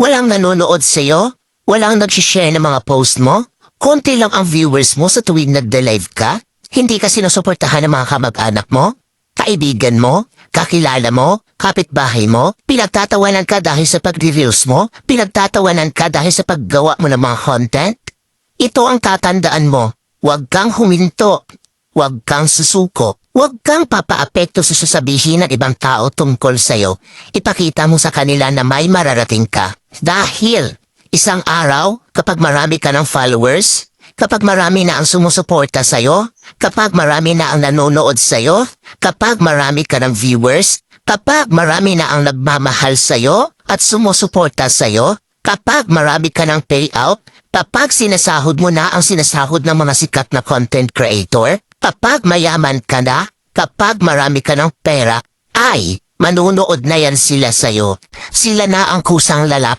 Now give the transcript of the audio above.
Walang nanonood sa'yo? Walang nag-share ng mga post mo? Konti lang ang viewers mo sa tuwing nagde-live ka? Hindi ka sinusuportahan ng mga kamag-anak mo? Kaibigan mo? Kakilala mo? Kapitbahay mo? Pinagtatawanan ka dahil sa pag-reveals mo? Pinagtatawanan ka dahil sa paggawa mo ng mga content? Ito ang tatandaan mo. Huwag kang huminto. Huwag kang susuko. Huwag kang papaapekto sa sasabihin ng ibang tao tungkol sa'yo. Ipakita mo sa kanila na may mararating ka. Dahil isang araw, kapag marami ka ng followers, kapag marami na ang sumusuporta sa'yo, kapag marami na ang nanonood sa'yo, kapag marami ka ng viewers, kapag marami na ang nagmamahal sa'yo at sumusuporta sa'yo, kapag marami ka ng payout, kapag sinasahod mo na ang sinasahod ng mga sikat na content creator, kapag mayaman ka na, kapag marami ka ng pera, ay manunood na yan sila sa'yo. Sila na ang kusang lalap.